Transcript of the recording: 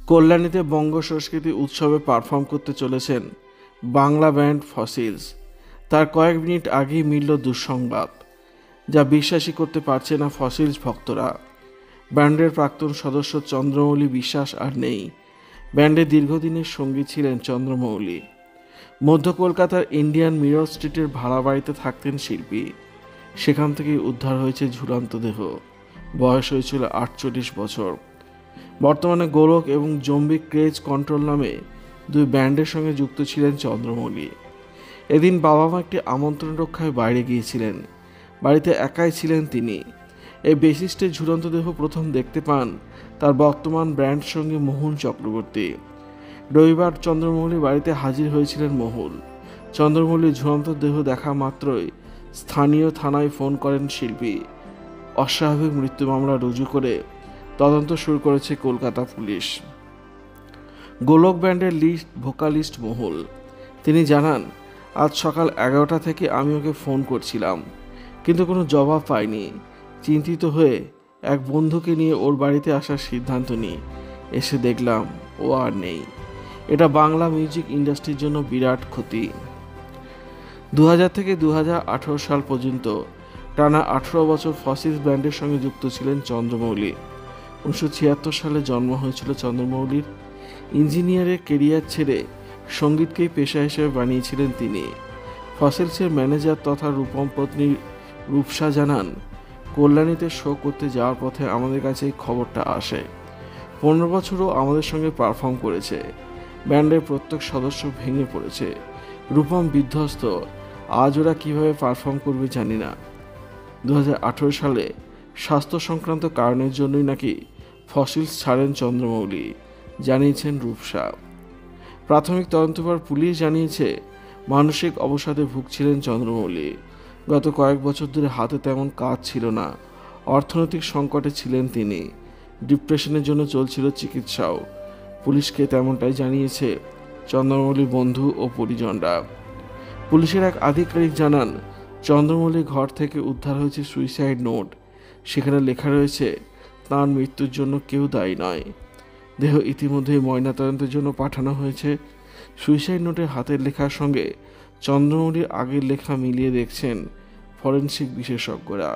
কল্যাণীতে বঙ্গ সংস্কৃতি উৎসবে পারফর্ম করতে চলেছেন বাংলা ব্যান্ড ফসিলস। তার কয়েক মিনিট আগেই মিলল দুঃসংবাদ, যা বিশ্বাসই করতে পারছে না ফসিলস ভক্তরা। ব্যান্ডের প্রাক্তন সদস্য চন্দ্রমৌলি বিশ্বাস আর নেই। ব্যান্ডের দীর্ঘদিনের সঙ্গী ছিলেন চন্দ্রমৌলি। মধ্য কলকাতার ইন্ডিয়ান মিরর স্ট্রিটের ভাড়া বাড়িতে থাকতেন শিল্পী। সেখান থেকেই উদ্ধার হয়েছে ঝুলন্ত দেহ। বয়স হয়েছিল 48 বছর। বর্তমানে গোলক এবং জম্বি ক্রেজ কন্ট্রোল নামে দুই ব্যান্ডের সঙ্গে যুক্ত ছিলেন চন্দ্রমৌলি। এদিন বাবা মা একটি আমন্ত্রণ রক্ষায় বাইরে গিয়েছিলেন। বাড়িতে একাই ছিলেন তিনি। এই বেসিস্টের ঝুলন্ত দেহ প্রথম দেখতে পান তার বর্তমান ব্যান্ড সঙ্গী মোহন চক্রবর্তী। রবিবার চন্দ্রমৌলি বাড়িতে হাজির হয়েছিলেন মোহুল। চন্দ্রমৌলির ঝুলন্ত দেহ দেখা মাত্রই স্থানীয় থানায় ফোন করেন শিল্পী। অস্বাভাবিক মৃত্যু মামলা রুজু করে তদন্ত শুরু করেছে কলকাতা পুলিশ। গোলক ব্যান্ডের লিড ভোকালিস্ট মোহুল তিনি জানান, আজ সকাল 11টা থেকে আমি ওকে ফোন করছিলাম, কিন্তু কোনো জবাব পাইনি। চিন্তিত হয়ে এক বন্ধুকে নিয়ে ওর বাড়িতে আসার সিদ্ধান্ত নিই। এসে দেখলাম ও আর নেই। এটা বাংলা মিউজিক ইন্ডাস্ট্রির জন্য বিরাট ক্ষতি। 2000 থেকে 2018 সাল পর্যন্ত টানা 18 বছর ফসিলস ব্যান্ডের সঙ্গে যুক্ত ছিলেন চন্দ্রমৌলি। 1976 সালে জন্ম হয়েছিল চন্দ্রমৌলির। ইঞ্জিনিয়ারের কেরিয়ার ছেড়ে সঙ্গীতকেই পেশা হিসেবে বানিয়েছিলেন তিনি। ফসিলসের ম্যানেজার তথা রূপম পত্নী রূপসা জানান, কল্যাণীতে শো করতে যাওয়ার পথে আমাদের কাছে এই খবরটা আসে। 15 বছরও আমাদের সঙ্গে পারফর্ম করেছে। ব্যান্ডের প্রত্যেক সদস্য ভেঙে পড়েছে। রূপম বিধ্বস্ত। আজ ওরা কীভাবে পারফর্ম করবে জানি না। 2018 সালে স্বাস্থ্য সংক্রান্ত কারণের জন্যই নাকি ফসিলস ছাড়েন চন্দ্রমৌলি, জানিয়েছেন রূপসা। প্রাথমিক তদন্তের পর পুলিশ জানিয়েছে মানসিক অবসাদে ভুগছিলেন চন্দ্রমৌলি। গত কয়েক বছর ধরে হাতে তেমন কাজ ছিল না। অর্থনৈতিক সংকটে ছিলেন তিনি। ডিপ্রেশনের জন্য চলছিল চিকিৎসাও। পুলিশকে তেমনটাই জানিয়েছে চন্দ্রমৌলির বন্ধু ও পরিজনরা। পুলিশের এক আধিকারিক জানান, চন্দ্রমৌলির ঘর থেকে উদ্ধার হয়েছে সুইসাইড নোট। সেখানে লেখা রয়েছে তাঁর মৃত্যুর জন্য কেউ দায়ী নয়। দেহ ইতিমধ্যেই ময়নাতদন্তের জন্য পাঠানো হয়েছে। সুইসাইড নোটের হাতের লেখার সঙ্গে চন্দ্রমৌলির আগের লেখা মিলিয়ে দেখছেন ফরেনসিক বিশেষজ্ঞরা।